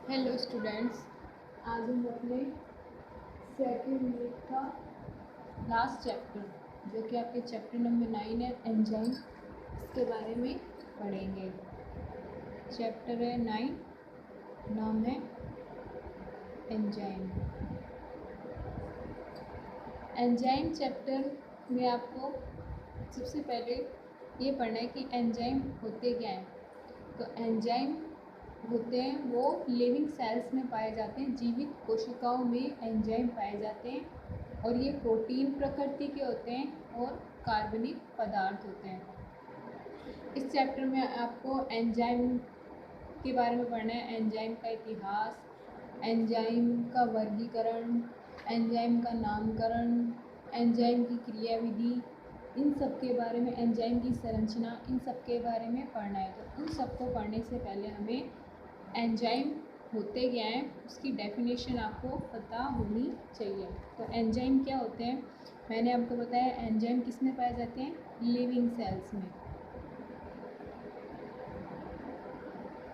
Hello students. आज हम अपने सेकेंड यूनिट का लास्ट चैप्टर जो कि आपके चैप्टर नंबर 9 है एंजाइम, इसके बारे में पढ़ेंगे। चैप्टर है 9, नाम है एंजाइम। एंजाइम चैप्टर में आपको सबसे पहले ये पढ़ना है कि एंजाइम होते क्या हैं। तो एंजाइम होते हैं वो लिविंग सेल्स में पाए जाते हैं, जीवित कोशिकाओं में एंजाइम पाए जाते हैं और ये प्रोटीन प्रकृति के होते हैं और कार्बनिक पदार्थ होते हैं। इस चैप्टर में आपको एंजाइम के बारे में पढ़ना है, एंजाइम का इतिहास, एंजाइम का वर्गीकरण, एंजाइम का नामकरण, एंजाइम की क्रियाविधि, इन सब के बारे में, एंजाइम की संरचना, इन सब के बारे में पढ़ना है। तो उन सबको पढ़ने से पहले हमें एंजाइम होते क्या हैं उसकी डेफिनेशन आपको पता होनी चाहिए। तो एंजाइम क्या होते हैं, मैंने आपको बताया एंजाइम किस में पाए जाते हैं, लिविंग सेल्स में।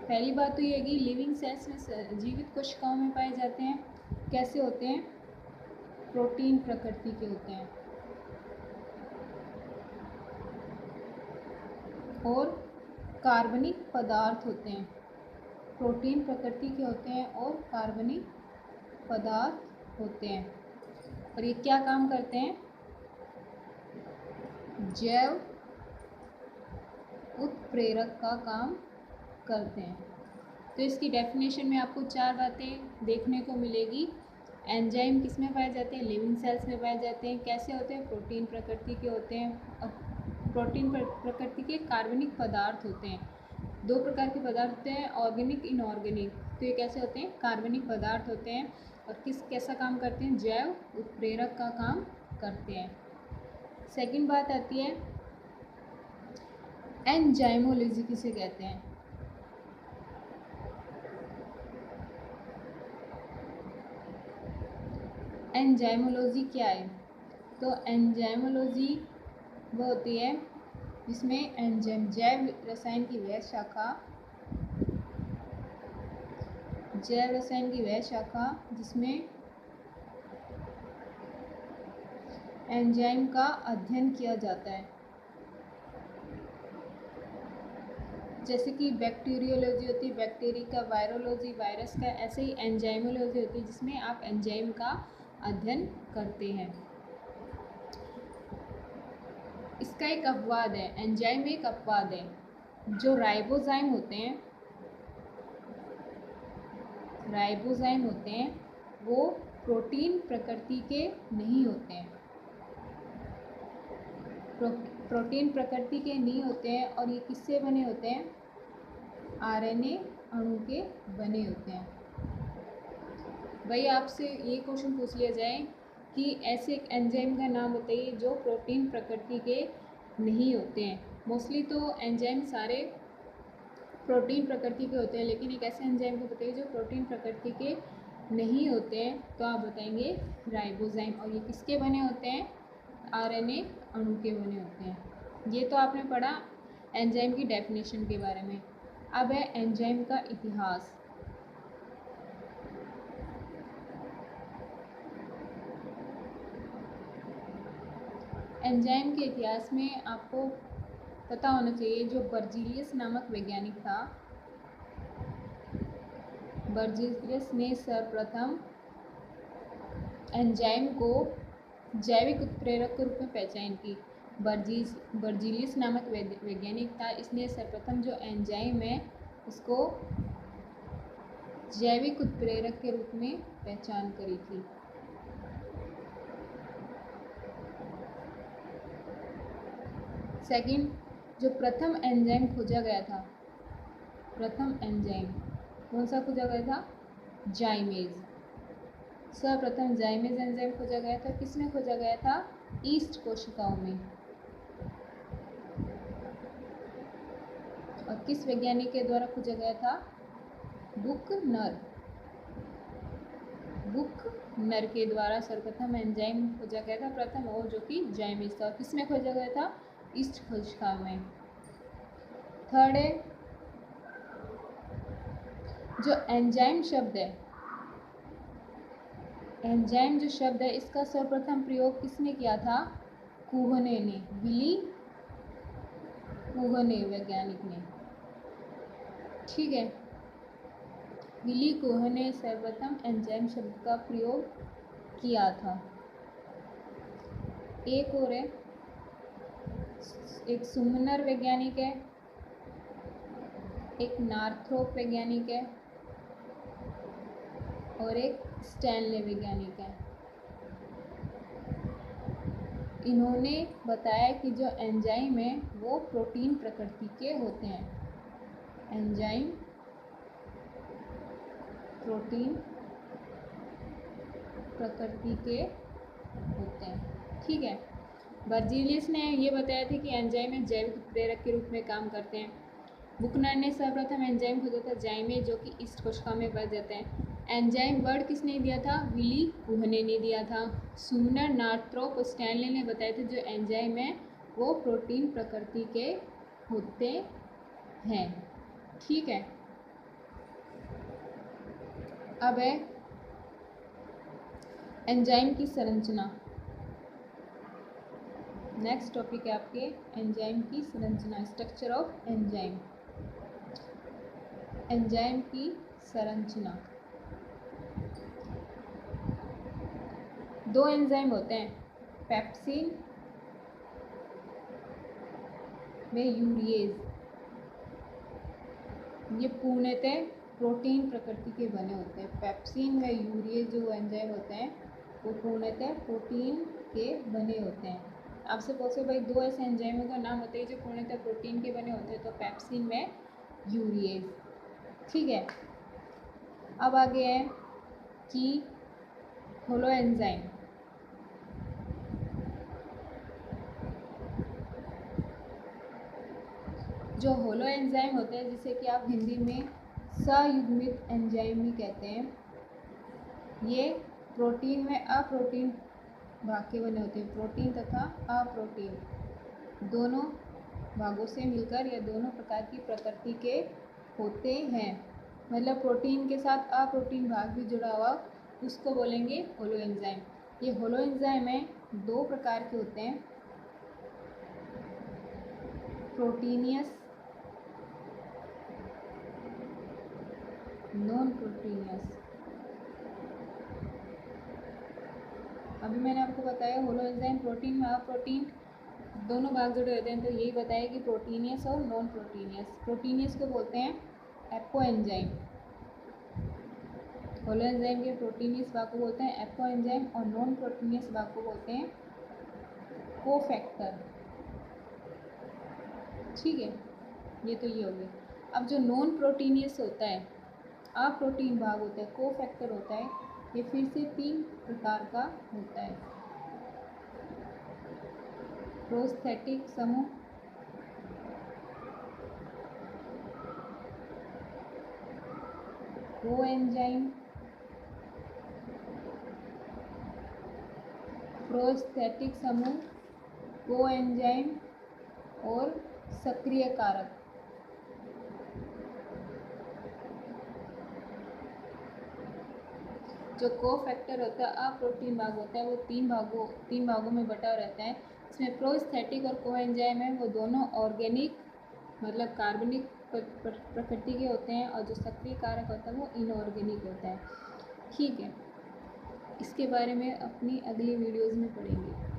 पहली बात तो ये है कि लिविंग सेल्स में जीवित कोशिकाओं में पाए जाते हैं। कैसे होते हैं, प्रोटीन प्रकृति के होते हैं और कार्बनिक पदार्थ होते हैं। प्रोटीन प्रकृति के होते हैं और कार्बनिक पदार्थ होते हैं। और ये क्या काम करते हैं, जैव उत्प्रेरक का काम करते हैं। तो इसकी डेफिनेशन में आपको 4 बातें देखने को मिलेगी। एंजाइम किस में पाए जाते हैं, लिविंग सेल्स में पाए जाते हैं। कैसे होते हैं, प्रोटीन प्रकृति के होते हैं और प्रोटीन प्रकृति के कार्बनिक पदार्थ होते हैं। 2 प्रकार के पदार्थ होते हैं, ऑर्गेनिक, इनऑर्गेनिक। तो ये कैसे होते हैं, कार्बनिक पदार्थ होते हैं और कैसा काम करते हैं, जैव उत्प्रेरक का काम करते हैं। सेकंड बात आती है एंजाइमोलॉजी किसे कहते हैं। एंजाइमोलॉजी क्या है, तो एंजाइमोलॉजी वो होती है जिसमें एंजाइम जैव रसायन की वह शाखा जिसमें एंजाइम का अध्ययन किया जाता है। जैसे कि बैक्टीरियोलॉजी होती है, बैक्टीरिया का, वायरोलॉजी वायरस का, ऐसे ही एंजाइमोलॉजी होती है जिसमें आप एंजाइम का अध्ययन करते हैं। इसका एक अपवाद है, एंजाइम एक अपवाद है। जो राइबोजाइम होते हैं वो प्रोटीन प्रकृति के नहीं होते हैं, प्रोटीन प्रकृति के नहीं होते हैं और ये किससे बने होते हैं, आरएनए अणु के बने होते हैं। भाई आपसे ये क्वेश्चन पूछ लिया जाए कि ऐसे एक एंजाइम का नाम बताइए जो प्रोटीन प्रकृति के नहीं होते हैं। मोस्टली तो एंजाइम सारे प्रोटीन प्रकृति के होते हैं, लेकिन एक ऐसे एंजाइम को बताइए जो प्रोटीन प्रकृति के नहीं होते हैं, तो आप बताएंगे राइबोजाइम। और ये किसके बने होते हैं, आरएनए अणु के बने होते हैं। ये तो आपने पढ़ा एंजाइम की डेफिनेशन के बारे में। अब है एंजाइम का इतिहास। एंजाइम के इतिहास में आपको पता होना चाहिए, जो बर्जीलियस नामक वैज्ञानिक था, बर्जीलियस ने सर्वप्रथम एंजाइम को जैविक उत्प्रेरक के रूप में पहचान की। बर्जीलियस नामक वैज्ञानिक था, इसने सर्वप्रथम जो एंजाइम है उसको जैविक उत्प्रेरक के रूप में पहचान करी थी। सेकंड, जो प्रथम एंजाइम खोजा गया था, प्रथम एंजाइम कौन सा खोजा गया था, जाइमेज। सर्वप्रथम जाइमेज एंजाइम खोजा गया था। किसमें खोजा गया था, ईस्ट कोशिकाओं में। और किस वैज्ञानिक के द्वारा खोजा गया था, बुकनर के द्वारा सर्वप्रथम एंजाइम खोजा गया था, प्रथम, और जो कि जाइमेज था। किसमें खोजा गया था, ईस्ट कोशिका में। थर्ड है जो एंजाइम शब्द है, एंजाइम जो शब्द है, इसका सर्वप्रथम प्रयोग किसने किया था? कुहने ने, विली कुहने वैज्ञानिक ने। ठीक है, विली कुहने ने सर्वप्रथम एंजाइम शब्द का प्रयोग किया था। एक और है, एक सुमनर वैज्ञानिक है, एक नार्थ्रोप वैज्ञानिक है और एक स्टैनले वैज्ञानिक है। इन्होंने बताया कि जो एंजाइम है वो प्रोटीन प्रकृति के होते हैं। एंजाइम प्रोटीन प्रकृति के होते हैं। ठीक है, बर्जीलियस ने ये बताया था कि एंजाइम एक जैविक प्रेरक के रूप में काम करते हैं। बुकनर ने सर्वप्रथम एंजाइम खोजा था जाइमे, जो कि ईस्ट कोशिका में पाए जाते हैं। एंजाइम वर्ड किसने दिया था? विली कुहने ने दिया था। सुमनर, नार्थ्रोप और स्टैनले ने बताया था जो एंजाइम है वो प्रोटीन प्रकृति के होते हैं। ठीक है, अब है एंजाइम की संरचना। नेक्स्ट टॉपिक है आपके एंजाइम की संरचना, स्ट्रक्चर ऑफ एंजाइम। एंजाइम की संरचना, दो एंजाइम होते हैं, पेप्सिन में यूरिएज। ये पूर्णतः प्रोटीन प्रकृति के बने होते हैं। पेप्सिन व यूरिएज जो एंजाइम होते हैं वो पूर्णतः प्रोटीन के बने होते हैं। आपसे पूछो भाई दो ऐसे एंजाइमों का नाम होता है जो पूर्णतः प्रोटीन के बने होते हैं, तो पेप्सिन व यूरिएज। ठीक है, अब आगे है कि होलो एंजाइम। जो होलो एंजाइम होते हैं, जिसे कि आप हिंदी में संयुग्मित एंजाइम भी कहते हैं, ये प्रोटीन में अप्रोटीन भाग के बने होते हैं। प्रोटीन तथा अप्रोटीन दोनों भागों से मिलकर या दोनों प्रकार की प्रकृति के होते हैं। मतलब प्रोटीन के साथ अप्रोटीन भाग भी जुड़ा हुआ, उसको बोलेंगे होलो एंजाइम। ये होलो एंजाइम है, दो प्रकार के होते हैं, प्रोटीनियस, नॉन प्रोटीनियस। अभी मैंने आपको बताया होलो एंजाइम प्रोटीन में अप्रोटीन दोनों भाग जुड़े होते हैं, तो यही बताया कि प्रोटीनियस और नॉन प्रोटीनियस। प्रोटीनियस को बोलते हैं एपो एंजाइम, होलो एंजाइम के प्रोटीनियस भाग को बोलते हैं एपो एंजाइम और नॉन प्रोटीनियस भाग को बोलते हैं कोफैक्टर। ठीक है, ये तो ये हो गया। अब जो नॉन प्रोटीनियस होता है, अप्रोटीन भाग होता है, कोफैक्टर होता है, ये फिर से तीन प्रकार का होता है। प्रोस्थेटिक समूह, कोएंजाइम, प्रोस्थेटिक समूह, कोएंजाइम और सक्रिय कारक। जो कोफैक्टर होता है अप्रोटीन भाग होता है, वो तीन भागों में बटा रहता है। इसमें प्रोस्थेटिक और कोएंजाइम है वो दोनों ऑर्गेनिक मतलब कार्बनिक प्रकृति के होते हैं, और जो सक्रिय कारक होता है वो इनऑर्गेनिक होता है। ठीक है, इसके बारे में अपनी अगली वीडियोज़ में पढ़ेंगे।